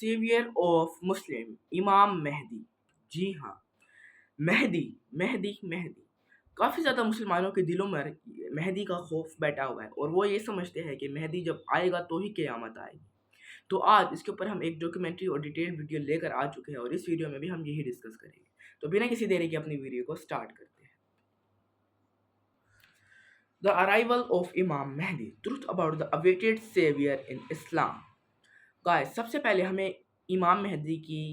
Saviour of Muslim इमाम मेहदी। जी हाँ, मेहदी मेहदी मेहदी। काफ़ी ज़्यादा मुसलमानों के दिलों में मेहदी का खौफ बैठा हुआ है और वो ये समझते हैं कि मेहदी जब आएगा तो ही क़यामत आएगी। तो आज इसके ऊपर हम एक डॉक्यूमेंट्री और डिटेल्ड वीडियो लेकर आ चुके हैं और इस वीडियो में भी हम यही डिस्कस करेंगे। तो बिना किसी देरी के अपनी वीडियो को स्टार्ट करते हैं। The arrival of Imam Mehdi, truth about the awaited saviour in Islam. Guys, सबसे पहले हमें इमाम मेहदी की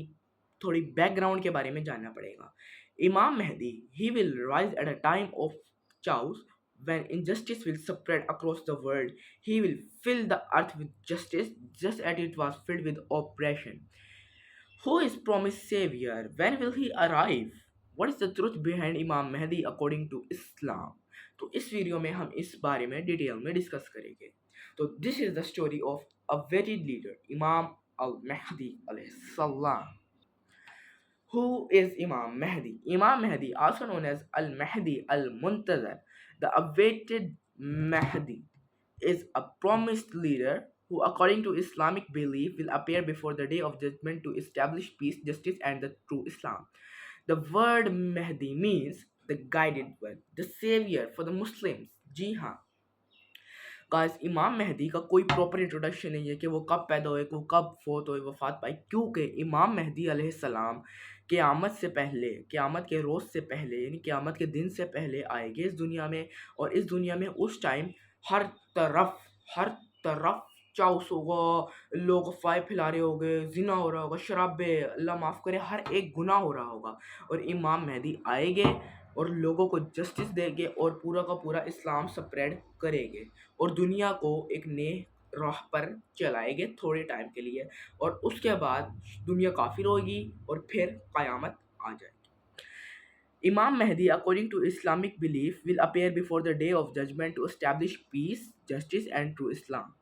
थोड़ी बैकग्राउंड के बारे में जानना पड़ेगा। इमाम Mehdi, he will rise at a time of chaos when injustice will spread across the world. He will fill the earth with justice just as it was filled with oppression. Who is promised savior? When will he arrive? What is the truth behind Imam Mehdi according to Islam? तो इस video में हम इस बारे में detail में discuss करेंगे। तो this is the story of a very leader इमाम अल महदी अलैहिस्सलाम। Who is Imam Mahdi? Imam Mahdi, also known as Al Mahdi Al Muntazar, the awaited Mahdi, is a promised leader who, according to Islamic belief, will appear before the day of judgment to establish peace, justice, and the true Islam. The word Mahdi means the guided one, the savior for the Muslims. जी हाँ guys, इमाम मेहदी का कोई proper introduction नहीं है कि वो कब पैदा हुए, वो कब फोत हुए, वफात पाई, क्योंकि इमाम मेहदी अलैहिस्सलाम क़यामत से पहले, क़यामत के रोज़ से पहले यानी क़यामत के दिन से पहले आएंगे इस दुनिया में। और इस दुनिया में उस टाइम हर तरफ चाउस होगा, लोग अफ़वाहें फैला रहे होंगे, ज़िना हो रहा होगा, शराबे, अल्लाह माफ़ करे, हर एक गुनाह हो रहा होगा। और इमाम मेहदी आएंगे और लोगों को जस्टिस देंगे और पूरा का पूरा इस्लाम स्प्रेड करेंगे और दुनिया को एक नए राह पर चलाएंगे थोड़े टाइम के लिए। और उसके बाद दुनिया काफिर होगी और फिर क़यामत आ जाएगी। Imam Mahdi, according to Islamic belief, will appear before the day of judgment to establish peace, justice, and true Islam.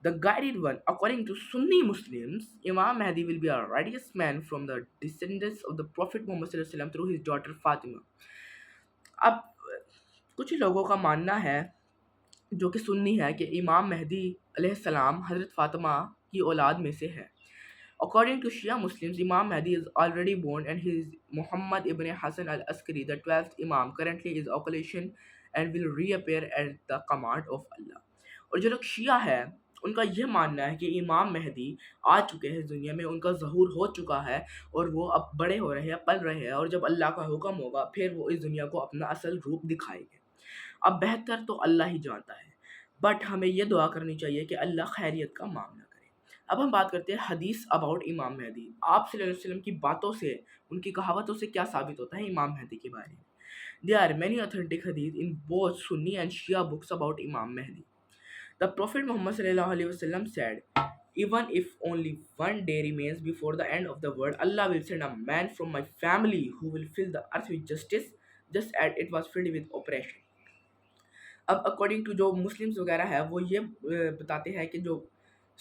The guided one, according to Sunni Muslims, Imam Mahdi will be a righteous man from the descendants of the Prophet Muhammad sallallahu alaihi wasallam through his daughter Fatima. अब कुछ लोगों का मानना है जो कि सुन्नी है कि इमाम मेहदी अलैहिस्सलाम हज़रत फ़ातिमा की औलाद में से है। According to Shia Muslims, Imam Mahdi is already born and he is Muhammad ibn Hassan al-Askari, the 12th Imam, currently is occultation and will reappear at the command of Allah. और जो लोग शिया है उनका यह मानना है कि इमाम मेहदी आ चुके हैं इस दुनिया में, उनका ज़हूर हो चुका है और वो अब बड़े हो रहे हैं, पल रहे हैं, और जब अल्लाह का हुक्म होगा फिर वो इस दुनिया को अपना असल रूप दिखाएंगे। अब बेहतर तो अल्लाह ही जानता है, बट हमें यह दुआ करनी चाहिए कि अल्लाह खैरियत का मामला करे। अब हम बात करते हैं हदीस अबाउट इमाम मेहदी। आप सल्लल्लाहु अलैहि वसल्लम की बातों से, उनकी कहावतों से क्या साबित होता है इमाम मेहदी के बारे में? There are many authentic hadith in both Sunni and Shia books about Imam Mahdi. The Prophet Muhammad sallallahu alaihi wasallam said, "Even if only one day remains before the end of the world, Allah will send a man from my family who will fill the earth with justice, just as it was filled with oppression." अब according to जो Muslims वगैरह है वो ये बताते हैं कि जो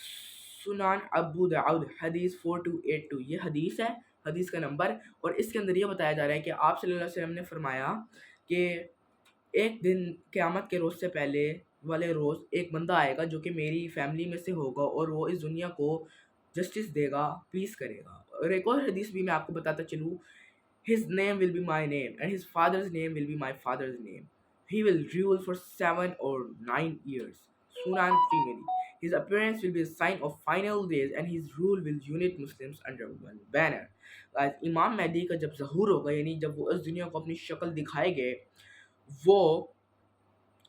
सुनान अबू दाऊद हदीस 4282 ये हदीस है, हदीस का नंबर, और इसके अंदर ये बताया जा रहा है कि आप सल्लल्लाहु अलैहि वसल्लम ने फरमाया कि एक दिन क़यामत के रोज़ से पहले वाले रोज़ एक बंदा आएगा जो कि मेरी फैमिली में से होगा और वो इस दुनिया को जस्टिस देगा, पीस करेगा। और एक और हदीस भी मैं आपको बताता चलूँ, His name will be my name, and his father's name will be my father's name. He will rule for 7 or 9 years. Sunan Tirmidhi. His appearance will be a sign of final days, and his rule will unite Muslims under one banner. Guys, इमाम मेहदी का जब ज़हूर होगा, यानी जब वो इस दुनिया को अपनी शक्ल दिखाएंगे, वो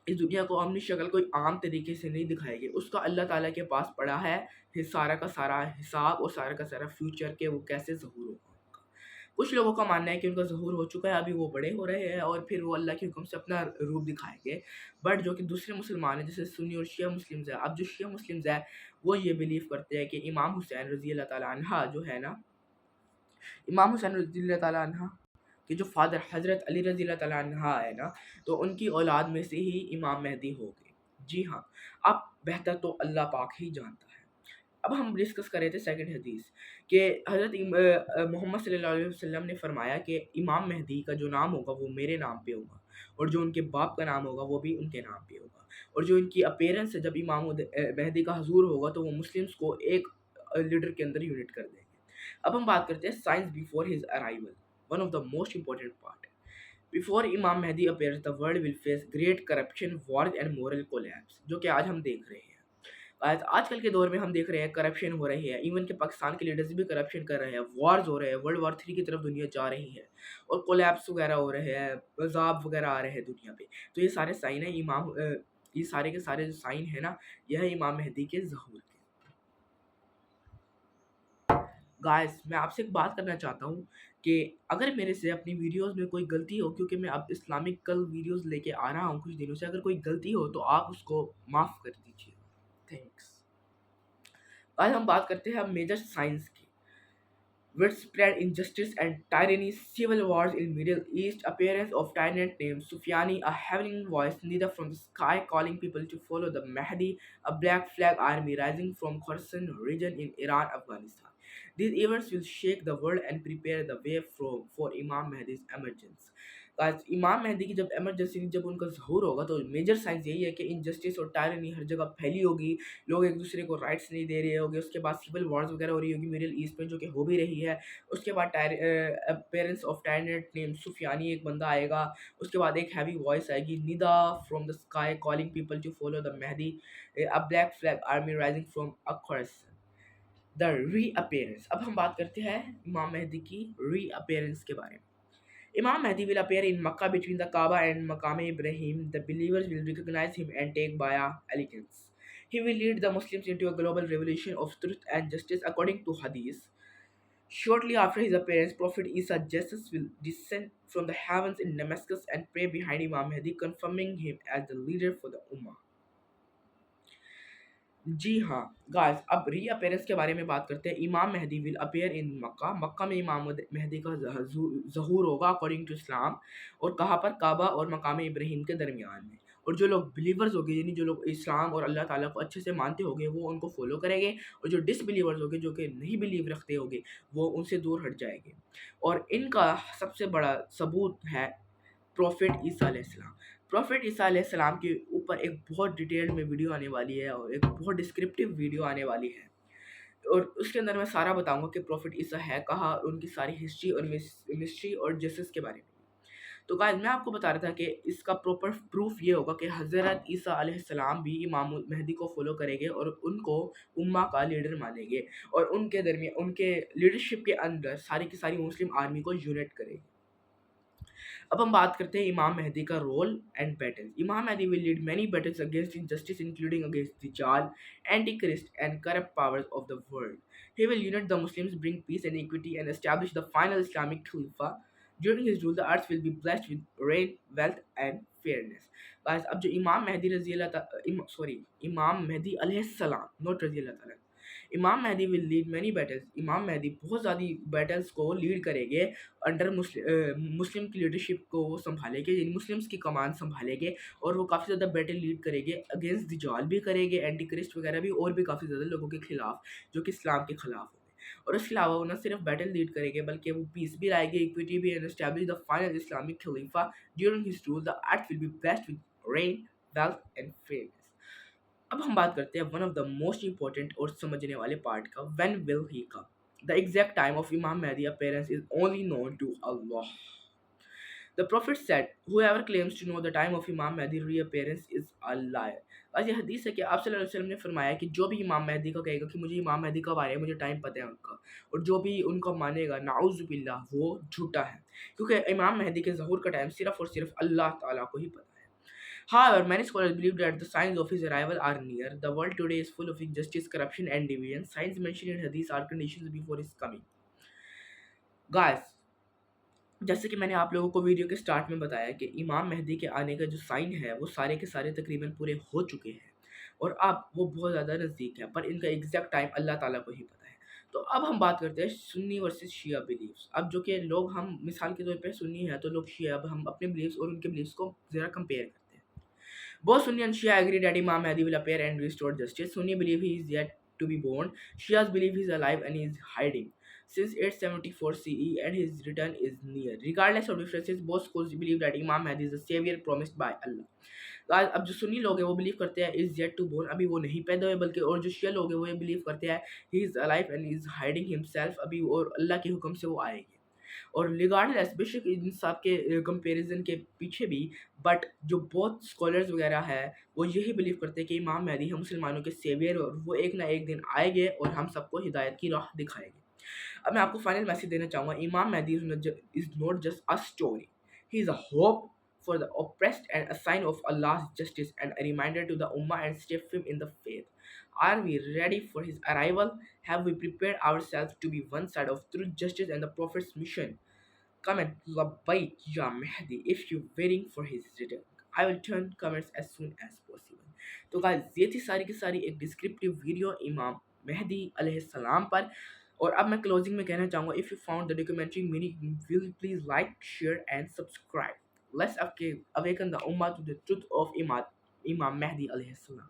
इस दुनिया को अपनी शक्ल कोई आम तरीके से नहीं दिखाएंगे। उसका अल्लाह ताला के पास पड़ा है सारा का सारा हिसाब और सारा का सारा फ्यूचर के वो कैसे ज़हूर होगा। कुछ लोगों का मानना है कि उनका ज़हूर हो चुका है, अभी वो बड़े हो रहे हैं और फिर वो अल्लाह के हुक्म से अपना रूप दिखाएंगे। बट जो कि दूसरे मुसलमान हैं जैसे सुन्नी और शिया मुस्लिम्स हैं, अब जो शिया मुस्लिम्स हैं वो ये बिलीव करते हैं कि इमाम हुसैन रज़ी अल्लाह ताला अन्हा जो है ना, इमाम हुसैन रज़ी अल्लाह ताला अन्हा कि जो फादर हज़रत अली रज़ी अल्लाह ताला अन्हा है ना, तो उनकी औलाद में से ही इमाम मेहदी होंगे। जी हाँ, अब बेहतर तो अल्लाह पाक ही जानता है। अब हम डिस्कस कर रहे थे सेकंड हदीस कि हज़रत मोहम्मद सल्लल्लाहु अलैहि वसल्लम ने फरमाया कि इमाम मेहदी का जो नाम होगा वो मेरे नाम पे होगा और जो उनके बाप का नाम होगा वो भी उनके नाम पे होगा। और जो इनकी अपीयरेंस है जब इमाम मेहदी का हजूर होगा तो वो मुस्लिम्स को एक लीडर के अंदर यूनिट कर देंगे। अब हम बात करते हैं science before his arrival, one of the most important part. Before Imam Mahdi appears the world will face great corruption, wars and moral collapse, जो कि आज हम देख रहे हैं। आज आजकल के दौर में हम देख रहे हैं करप्शन हो रही है, इवन के पाकिस्तान के लीडर्स भी करप्शन कर रहे हैं, वॉर्स हो रहे हैं, वर्ल्ड वॉर 3 की तरफ दुनिया जा रही है और कोलैप्स वगैरह हो रहे हैं, अजाब वगैरह आ रहे हैं दुनिया पे। तो ये सारे साइन है ये सारे के सारे जो साइन है ना, यह है इमाम मेहदी के ज़हूर के। गाइस मैं आपसे एक बात करना चाहता हूँ कि अगर मेरे से अपनी वीडियोस में कोई गलती हो, क्योंकि मैं अब इस्लामिक कल वीडियोस लेके आ रहा हूँ कुछ दिनों से, अगर कोई गलती हो तो आप उसको माफ़ कर दीजिए। थैंक्स। आज हम बात करते हैं अब मेजर साइंस की। Widespread injustice and tyranny, civil wars in Middle East, appearance of tyrant named Sufyani, a heavenly voice neither from the sky calling people to follow the Mahdi, a black flag army rising from Khorasan region in Iran, Afghanistan. These events will shake the world and prepare the way for Imam Mahdi's emergence. आज इमाम मेहदी की जब emergency जब उनका ज़हूर होगा तो major science यही है कि इनजस्टिस और टायरनी हर जगह फैली होगी, लोग एक दूसरे को राइट्स नहीं दे रहे होंगे, उसके बाद सिविल वॉर्स वगैरह हो रही होगी मिडिल ईस्ट में, जो कि हो भी रही है। उसके बाद parents of tyrant name Sufyani एक बंदा आएगा, उसके बाद एक हैवी वॉइस आएगी, निदा from the sky calling people to follow the Mahdi, a black flag army rising from across the reappearance. अब हम बात करते हैं इमाम मेहदी की रीअपेयरेंस के बारे में। Imam Mahdi will appear in Makkah between the Kaaba and Maqam Ibrahim. The believers will recognize him and take bayah allegiance. He will lead the Muslims into a global revolution of truth and justice according to Hadith. Shortly after his appearance, Prophet Isa Jesus will descend from the heavens in Damascus and pray behind Imam Mahdi, confirming him as the leader for the Ummah. जी हाँ guys, अब रीअपेयरेंस के बारे में बात करते हैं। इमाम Mehdi will appear in मक्का, मक्का में इमाम मेहदी का ज़हूर होगा अकॉर्डिंग टू इस्लाम, और कहाँ पर, काबा और मकाम इब्राहिम के दरमियान में। और जो लोग बिलीवर्स होंगे, यानी जो लोग इस्लाम और अल्लाह ताला को अच्छे से मानते होंगे, वो उनको फॉलो करेंगे, और जो डिसबिलीवर्स होंगे, जो कि नहीं बिलीव रखते होंगे, वो उनसे दूर हट जाएंगे। और इनका सबसे बड़ा सबूत है प्रॉफिट ईसा अलैहिस्सलाम। प्रॉफिट ईसा अलैहिस्सलाम के ऊपर एक बहुत डिटेल्ड में वीडियो आने वाली है और एक बहुत डिस्क्रिप्टिव वीडियो आने वाली है, और उसके अंदर मैं सारा बताऊंगा कि प्रॉफिट ईसा है कहाँ, उनकी सारी हिस्ट्री और मिस्ट्री और जस्टिस के बारे में। तो गाइस मैं आपको बता रहा था कि इसका प्रॉपर प्रूफ ये होगा कि हज़रत ईसा अलैहिस्सलाम भी इमाम मेहदी को फॉलो करेंगे और उनको उम्मा का लीडर मानेंगे, और उनके दरमियान उनके लीडरशिप के अंदर सारी की सारी मुस्लिम आर्मी को यूनाइट करेंगे। अब हम बात करते हैं इमाम मेहदी का role and battle. Imam Mehdi will lead many battles against injustice including against दज्जाल, antichrist and corrupt powers of the world. He will unite the Muslims, bring peace and equity, and establish the final Islamic Khalifa. During his rule, the earth will be blessed with rain, wealth, and fairness. Guys, अब जो इमाम मेहदी रजी अल्लाह sorry इमाम Mehdi अलैहिस्सलाम, not रजी अल्लाह ताला, Imam Mehdi will lead many battles. Imam Mehdi बहुत ज़्यादा बैटल्स को लीड करेंगे अंडर मुस्लिम की लीडरशिप को वो संभालेंगे, यानी मुस्लिम्स की कमान संभालेंगे, और वो काफ़ी ज़्यादा बैटल लीड करेंगे, अगेंस्ट दज्जाल भी करेंगे, एंटी क्रिस्ट वगैरह भी, और भी काफ़ी ज़्यादा लोगों के खिलाफ जो कि इस्लाम के खिलाफ होंगे। और इसके अलावा वो न सिर्फ बैटल लीड करेंगे बल्कि वो पीस भी लाएंगे, इक्विटी भी, and establish the final Islamic खलीफा। During his rule the earth will be blessed with rain, wealth and fairness. अब हम बात करते हैं one of the most important और समझने वाले पार्ट का, when will he come. The exact time of Imam Mahdi appearance is only known to Allah. The Prophet said, "Whoever claims to know the time of Imam Mahdi reappearance is a liar." आज ये हदीस है कि आप सल्लल्लाहु अलैहि वसल्लम ने फरमाया कि जो भी इमाम मेहदी का कहेगा कि मुझे इमाम मेहदी कब आ रहे हैं, मुझे टाइम पता है उनका, और जो भी उनको मानेगा नाउज़ु बिल्लाह वो झूठा है, क्योंकि इमाम मेहदी के ज़हूर का टाइम सिर्फ और सिर्फ अल्लाह ताला को ही पता है। However, many scholars believe that the signs of his arrival are near. The world today is full of injustice, corruption, and division. Signs mentioned in Hadith are conditions before his coming. Guys, जैसे कि मैंने आप लोगों को video के start में बताया कि इमाम मेहदी के आने का जो साइन है वो सारे के सारे तकरीबन पूरे हो चुके हैं, और अब वो बहुत ज़्यादा नज़दीक है, पर इनका एग्जैक्ट टाइम अल्लाह ताला को ही पता है। तो अब हम बात करते हैं सुन्नी वर्सेस शिया बिलीव्स। अब जो कि लोग, हम मिसाल के तौर पे सुन्नी हैं तो लोग शिया, अब हम अपने बिलीव्स और उनके बिलीव्स को ज़रा कंपेयर करते हैं। Both Sunni and Shia agree that Imam Mahdi will appear and restore justice. Sunni believe he is yet to be born. Shias believe he is alive and he is hiding since 874 CE and his return is near. Regardless of differences, both schools believe that Imam Mahdi is the savior promised by Allah. Guys अब जो सुन्नी लोग हैं वो believe करते हैं is yet to born, अभी वो नहीं पैदा हुए, बल्कि और जो शिया लोग हैं वो ये बिलीव करते हैं he is alive and is hiding himself, अभी और अल्लाह के हुक्म से वो आएँगे। और रिगार्डलेस बेशक इन सब के कंपैरिजन के पीछे भी, बट जो बहुत स्कॉलर्स वगैरह है वो यही बिलीव करते हैं कि इमाम मेहदी है मुसलमानों के सेवियर और वो एक ना एक दिन आएंगे और हम सबको हिदायत की राह दिखाएंगे। अब मैं आपको फाइनल मैसेज देना चाहूँगा, Imam Mehdi is not just a story, he is a hope for the oppressed and a sign of Allah's justice and a reminder to the Ummah and stay firm in the faith. Are we ready for his arrival? Have we prepared ourselves to be one side of truth, justice, and the Prophet's mission? Comment Labbaik Ya Mehdi if you're waiting for his return. I will turn comments as soon as possible. तो guys ये थी सारी की सारी एक descriptive video इमाम Mehdi अलैहिस्सलाम पर। और अब मैं क्लोजिंग में कहना चाहूँगा, if you found the documentary meaning please like share and subscribe. Let's awaken the उम्मा to the truth of Imam Mehdi अलैहिस्सलाम।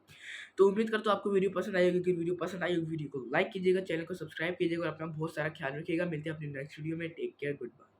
तो उम्मीद करता हूँ आपको वीडियो पसंद आई होगी। वीडियो पसंद आई होगी वीडियो को लाइक कीजिएगा, चैनल को सब्सक्राइब कीजिएगा और अपना बहुत सारा ख्याल रखिएगा। मिलते हैं अपनी नेक्स्ट वीडियो में। Take care, good bye.